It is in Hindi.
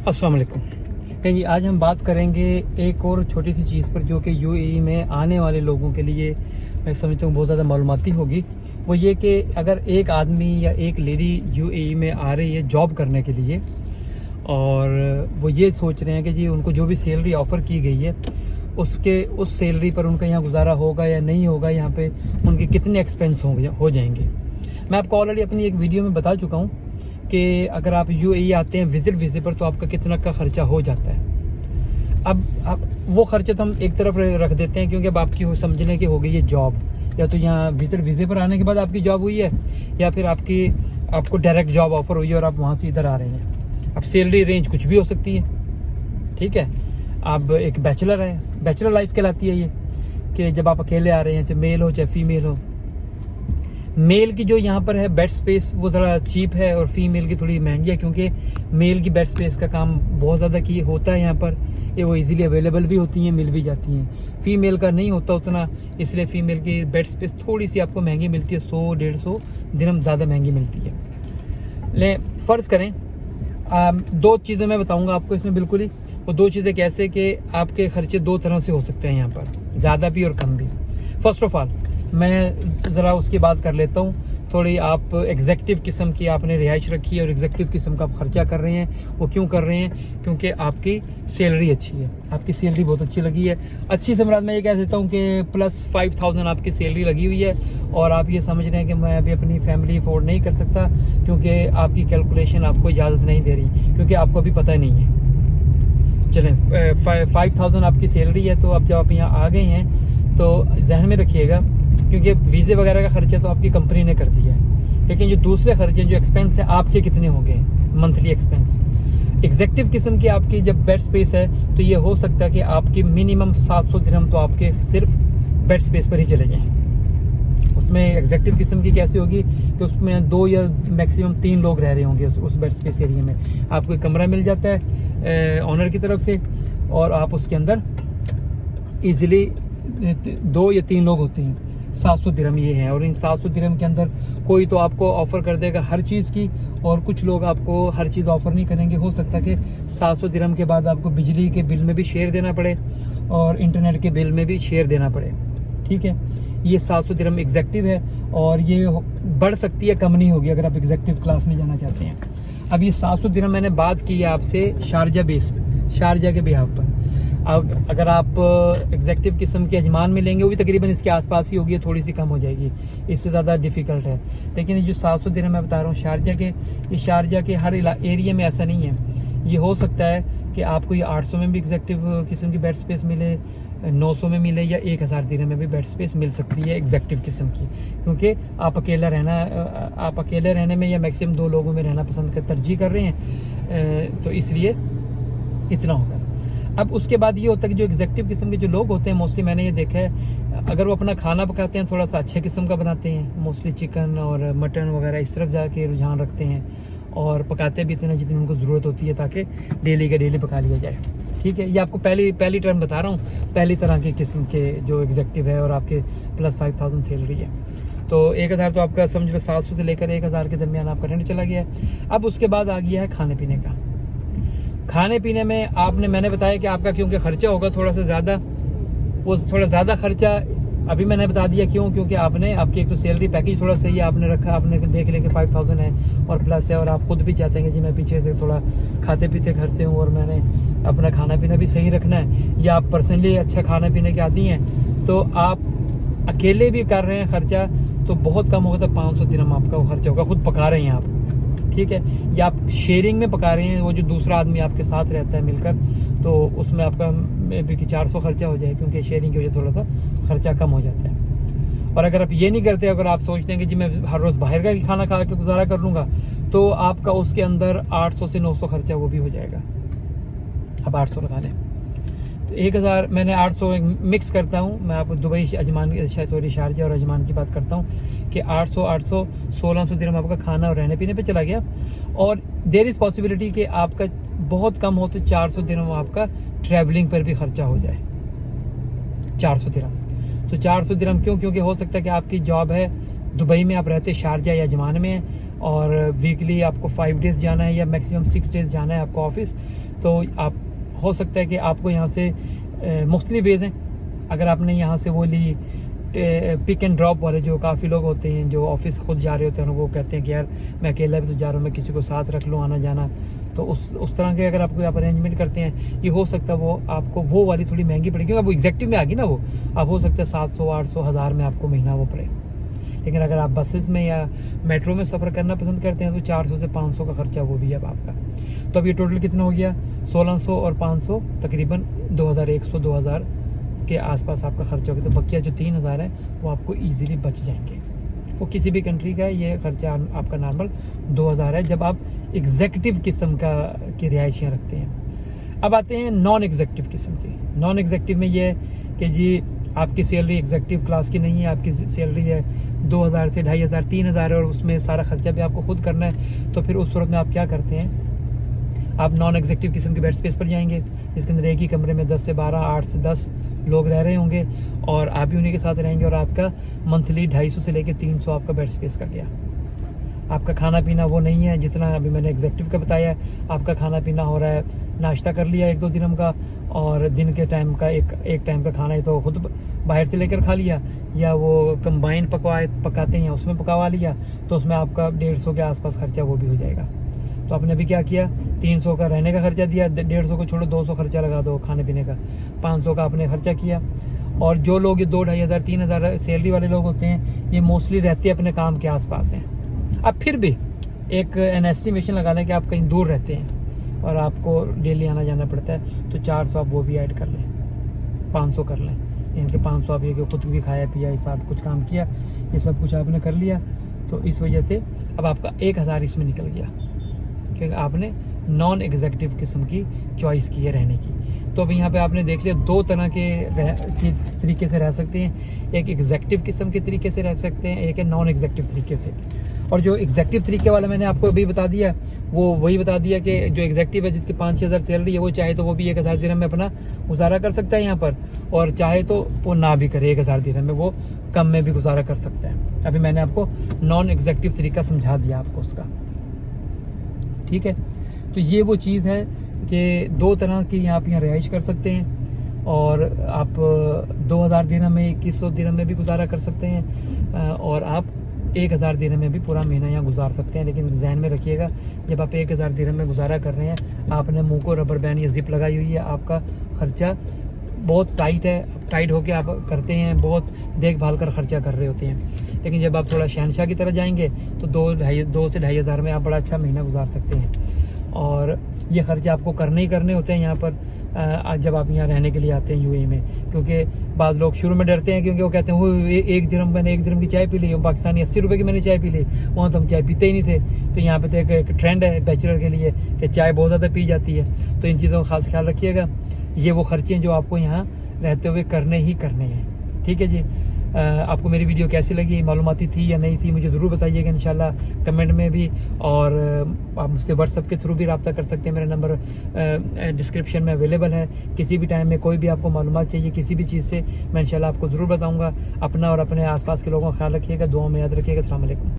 अस्सलाम वालेकुम। जी आज हम बात करेंगे एक और छोटी सी चीज़ पर जो कि यूएई में आने वाले लोगों के लिए मैं समझता हूँ बहुत ज़्यादा मालूमाती होगी। वो ये कि अगर एक आदमी या एक लेडी यूएई में आ रही है जॉब करने के लिए और वो ये सोच रहे हैं कि जी उनको जो भी सैलरी ऑफ़र की गई है उस सैलरी पर उनका यहाँ गुजारा होगा या नहीं होगा, यहाँ पे उनके कितने एक्सपेंस हो जाएंगे। मैं आपको ऑलरेडी अपनी एक वीडियो में बता चुका हूँ कि अगर आप यूएई आते हैं विज़िट वीज़े पर तो आपका कितना का ख़र्चा हो जाता है। अब वो ख़र्चे तो हम एक तरफ रख देते हैं क्योंकि अब आपकी समझने की हो गई है जॉब, या तो यहाँ विज़िट वीज़े पर आने के बाद आपकी जॉब हुई है या फिर आपको डायरेक्ट जॉब ऑफ़र हुई है और आप वहाँ से इधर आ रहे हैं। अब सैलरी रेंज कुछ भी हो सकती है, ठीक है। अब एक बैचलर है, बैचलर लाइफ कहलाती है ये कि जब आप अकेले आ रहे हैं, चाहे मेल हो चाहे फीमेल हो। मेल की जो यहाँ पर है बेड स्पेस वो ज़रा चीप है और फीमेल की थोड़ी महंगी है, क्योंकि मेल की बेड स्पेस का काम बहुत ज़्यादा की होता है यहाँ पर, ये वो इजीली अवेलेबल भी होती हैं, मिल भी जाती हैं। फीमेल का नहीं होता उतना, इसलिए फ़ीमेल की बेड स्पेस थोड़ी सी आपको महंगी मिलती है, 100-150 दिरहम ज़्यादा महंगी मिलती है। ले फ़र्ज़ करें दो चीज़ें मैं बताऊँगा आपको इसमें बिल्कुल ही। वो दो चीज़ें कैसे कि आपके खर्चे दो तरह से हो सकते हैं यहाँ पर, ज़्यादा भी और कम भी। फर्स्ट ऑफ ऑल मैं ज़रा उसकी बात कर लेता हूँ थोड़ी। आप एग्जेक्टिव किस्म की आपने रिहाइश रखी है और एग्जेक्टिव किस्म का आप खर्चा कर रहे हैं। वो क्यों कर रहे हैं? क्योंकि आपकी सैलरी अच्छी है, आपकी सैलरी बहुत अच्छी लगी है। अच्छी से मुराद मैं ये कह देता हूँ कि +5000 आपकी सैलरी लगी हुई है और आप ये समझ रहे हैं कि मैं अभी अपनी फैमिली अफोर्ड नहीं कर सकता क्योंकि आपकी कैलकुलेशन आपको इजाज़त नहीं दे रही, क्योंकि आपको अभी पता नहीं है। चलें 5000 आपकी सैलरी है, तो अब जब आप यहाँ आ गए हैं तो जहन में रखिएगा, क्योंकि वीज़े वगैरह का खर्चा तो आपकी कंपनी ने कर दिया है, लेकिन जो दूसरे खर्चे जो एक्सपेंस है आपके कितने हो गए मंथली एक्सपेंस। एग्जेक्टिव किस्म की आपकी जब बेड स्पेस है तो ये हो सकता है कि आपकी मिनिमम 700 दिरहम तो आपके सिर्फ बेड स्पेस पर ही चले जाएँ। उसमें एग्जेक्टिव किस्म की कैसी होगी कि उसमें 2 या मैक्सिमम 3 लोग रह रहे होंगे उस बेड स्पेस एरिया में। आपको एक कमरा मिल जाता है ऑनर की तरफ से और आप उसके अंदर ईज़िली 2 या 3 लोग होते हैं। 700 दिरहम ये हैं, और इन 700 दिरहम के अंदर कोई तो आपको ऑफ़र कर देगा हर चीज़ की और कुछ लोग आपको हर चीज़ ऑफ़र नहीं करेंगे। हो सकता है कि 700 दिरहम के बाद आपको बिजली के बिल में भी शेयर देना पड़े और इंटरनेट के बिल में भी शेयर देना पड़े, ठीक है। ये 700 दिरहम एग्जेक्टिव है और ये बढ़ सकती है, कम नहीं होगी अगर आप एग्जेक्टिव क्लास में जाना चाहते हैं। अब ये 700 दिरहम मैंने बात की है आपसे शारजा के बिहाफ पर। अब अगर आप एग्जेक्टिव किस्म के अजमान में लेंगे वो भी तकरीबन इसके आसपास ही होगी, थोड़ी सी कम हो जाएगी, इससे ज़्यादा डिफ़िकल्ट है। लेकिन ये जो 700 दिरहम मैं बता रहा हूँ शारजा के हर एरिया में ऐसा नहीं है। ये हो सकता है कि आपको ये 800 में भी एग्जेक्टिव किस्म की बेड स्पेस मिले, 900 में मिले या 1000 दिरहम में भी बेड स्पेस मिल सकती है एग्जेक्टिव किस्म की, क्योंकि आप अकेले रहने में या मैक्सिमम 2 लोगों में रहना पसंद तरजीह कर रहे हैं, तो इसलिए इतना होगा। अब उसके बाद ये होता है कि जो एग्जेक्टिव किस्म के जो लोग होते हैं मोस्टली मैंने ये देखा है, अगर वो अपना खाना पकाते हैं थोड़ा सा अच्छे किस्म का बनाते हैं, मोस्टली चिकन और मटन वगैरह इस तरफ जाके रुझान रखते हैं और पकाते भी इतना जितनी उनको ज़रूरत होती है ताकि डेली का डेली पका लिया जाए, ठीक है। ये आपको पहली टर्म बता रहा हूँ, पहली तरह की किस्म के जो एग्जेक्टिव है और आपके +5000 सैलरी है। तो 1000 तो आपका समझ लो 700 से लेकर 1000 के दरमियान आपका रेंट चला गया है। अब उसके बाद आ गया है खाने पीने का। खाने पीने में मैंने बताया कि आपका क्योंकि खर्चा होगा थोड़ा सा ज़्यादा, वो थोड़ा ज़्यादा खर्चा अभी मैंने बता दिया क्यों, क्योंकि आपकी एक तो सैलरी पैकेज थोड़ा सही है, आपने रखा, आपने देख लिया कि 5000 है और प्लस है, और आप खुद भी चाहते हैं कि जी मैं पीछे से थोड़ा खाते पीते घर से हूँ और मैंने अपना खाना पीना भी सही रखना है, या आप पर्सनली अच्छा खाना पीने के आदी हैं, तो आप अकेले भी कर रहे हैं खर्चा तो बहुत कम होगा, तो 500 दिरहम आपका वो खर्चा होगा, खुद पका रहे हैं आप, ठीक है। या आप शेयरिंग में पका रहे हैं, वो जो दूसरा आदमी आपके साथ रहता है मिलकर, तो उसमें आपका मे बी कि 400 खर्चा हो जाए, क्योंकि शेयरिंग की वजह से थोड़ा सा खर्चा कम हो जाता है। और अगर आप ये नहीं करते, अगर आप सोचते हैं कि जी मैं हर रोज़ बाहर का खाना खा के गुजारा कर लूँगा, तो आपका उसके अंदर 800 से 900 खर्चा वो भी हो जाएगा। अब 800 लगा लें तो 1000, मैंने 800 मिक्स करता हूँ, मैं आपको दुबई शारजा और अजमान की बात करता हूँ कि 800 1600 दिरहम आपका खाना और रहने पीने पे चला गया। और देयर इज़ पॉसिबिलिटी कि आपका बहुत कम हो तो 400 दिरहम आपका ट्रैवलिंग पर भी खर्चा हो जाए, 400 दिरहम। तो 400 दिरहम क्यों? क्योंकि हो सकता है कि आपकी जॉब है दुबई में आप रहते शारजा या जमान में हैं और वीकली आपको 5 डेज़ जाना है या मैक्सिमम 6 डेज़ जाना है आपको ऑफिस, तो आप हो सकता है कि आपको यहाँ से मुख्तलिफ वेज़ हैं। अगर आपने यहाँ से वो ली पिक एंड ड्रॉप वाले, जो काफ़ी लोग होते हैं जो ऑफिस खुद जा रहे होते हैं, वो कहते हैं कि यार मैं अकेला भी तो जा रहा हूँ, मैं किसी को साथ रख लूँ आना जाना, तो उस तरह के अगर आपको आप अरेंजमेंट करते हैं, ये हो सकता है वो आपको वो वाली थोड़ी महंगी पड़ेगी, क्योंकि अब एग्जैक्टिव में आ गई ना वो, अब हो सकता है 700, 800, 1000 में आपको महीना वो पड़े। लेकिन अगर आप बसेस में या मेट्रो में सफ़र करना पसंद करते हैं तो 400 से 500 का खर्चा वो भी है अब आपका। तो अब ये टोटल कितना हो गया, 1600 और 500 तकरीबन 2100, 2000 के आसपास आपका खर्चा होगा। तो बकिया जो 3000 है वो आपको ईजिली बच जाएंगे। वो किसी भी कंट्री का ये खर्चा आपका नॉर्मल 2000 है जब आप एग्जेक्टिव किस्म की रिहायशियाँ रखते हैं। अब आते हैं नॉन एग्जेक्टिव किस्म की। नॉन एग्जेक्टिव में ये है कि जी आपकी सैलरी एग्जेक्टिव क्लास की नहीं है, आपकी सैलरी है 2000 से 2500, 3000 है और उसमें सारा खर्चा भी आपको खुद करना है। तो फिर उस सूरत में आप क्या करते हैं, आप नॉन एग्जेक्टिव किस्म के बेड स्पेस पर जाएंगे, जिसके अंदर एक ही कमरे में 10 से 12, 8 से 10 लोग रह रहे होंगे और आप भी उन्हीं के साथ रहेंगे, और आपका मंथली 250 से लेकर 300 आपका बेड स्पेस का गया। आपका खाना पीना वो नहीं है जितना अभी मैंने एग्जेक्टिव का बताया है। आपका खाना पीना हो रहा है, नाश्ता कर लिया 1-2 दिनम का, और दिन के टाइम का एक टाइम का खाना है तो खुद बाहर से लेकर खा लिया, या वो कंबाइन पकाते हैं उसमें पकवा लिया, तो उसमें आपका 150 के आसपास खर्चा वो भी हो जाएगा। तो आपने अभी क्या किया, 300 का रहने का खर्चा दिया, 150 को छोड़ो 200 खर्चा लगा दो खाने पीने का, 500 का आपने खर्चा किया। और जो लोग ये 2-2500, 3000 सैलरी वाले लोग होते हैं, ये मोस्टली रहते अपने काम के आसपास हैं। अब फिर भी एक एन एस्टिमेशन लगा लें कि आप कहीं दूर रहते हैं और आपको डेली आना जाना पड़ता है, तो 400 आप वो भी ऐड कर लें, 500 कर लें। इनके 500 आप ये कि खुद भी खाया पिया, ये सब कुछ काम किया, ये सब कुछ आपने कर लिया, तो इस वजह से अब आपका 1000 इसमें निकल गया, क्योंकि आपने नॉन एग्जेक्टिव किस्म की चॉइस की है रहने की। तो अब यहाँ पे आपने देख लिया 2 तरह के तरीके से रह सकते हैं, एक एग्जेक्टिव किस्म के तरीके से रह सकते हैं, एक है नॉन एग्जेक्टिव तरीके से। और जो एग्जेक्टिव तरीके वाला मैंने आपको अभी बता दिया, वो वही बता दिया कि जो एग्जेक्टिव है जिसकी 5-6 हज़ार सैलरी है, वो चाहे तो वो भी 1000 दिरहम में अपना गुजारा कर सकता है यहाँ पर, और चाहे तो वो ना भी करे 1000 दिरहम में, वो कम में भी गुजारा कर सकता है। अभी मैंने आपको नॉन एग्जेक्टिव तरीका समझा दिया आपको उसका, ठीक है। तो ये वो चीज़ है कि 2 तरह की आप यहाँ रिहाइश कर सकते हैं, और आप 2000 दिरहम में, 2100 दिरहम में भी गुजारा कर सकते हैं, और आप 1000 दिरहम में भी पूरा महीना यहाँ गुजार सकते हैं। लेकिन ध्यान में रखिएगा, जब आप 1000 दिरहम में गुजारा कर रहे हैं, आपने मुंह को रबर बैंड या जिप लगाई हुई है, आपका खर्चा बहुत टाइट है, टाइट होके आप करते हैं, बहुत देखभाल कर खर्चा कर रहे होते हैं। लेकिन जब आप थोड़ा शहनशाह की तरह जाएंगे तो 2 से 2500 में आप बड़ा अच्छा महीना गुजार सकते हैं। और ये खर्चे आपको करने ही करने होते हैं यहाँ पर, जब आप यहाँ रहने के लिए आते हैं यूएई में। क्योंकि बाद लोग शुरू में डरते हैं, क्योंकि वो कहते हैं वो 1 दिरहम, मैंने 1 दिरहम की चाय पी ली, पाकिस्तानी 80 रुपये की मैंने चाय पी ली, वहाँ तो हम चाय पीते ही नहीं थे। तो यहाँ पे तो एक ट्रेंड है बैचलर के लिए कि चाय बहुत ज़्यादा पी जाती है। तो इन चीज़ों का खास ख्याल रखिएगा। ये वो खर्चे हैं जो आपको यहाँ रहते हुए करने ही करने हैं, ठीक है जी। आपको मेरी वीडियो कैसी लगी, मालूमाती थी या नहीं थी, मुझे ज़रूर बताइएगा इंशाल्लाह कमेंट में भी, और आप मुझसे व्हाट्सएप के थ्रू भी रब्ता कर सकते हैं। मेरा नंबर डिस्क्रिप्शन में अवेलेबल है। किसी भी टाइम में कोई भी आपको मालूमात चाहिए किसी भी चीज़ से, मैं इंशाल्लाह आपको ज़रूर बताऊँगा। अपना और अपने आसपास के लोगों का ख्याल रखिएगा, दुआ में याद रखिएगा। अस्सलाम वालेकुम।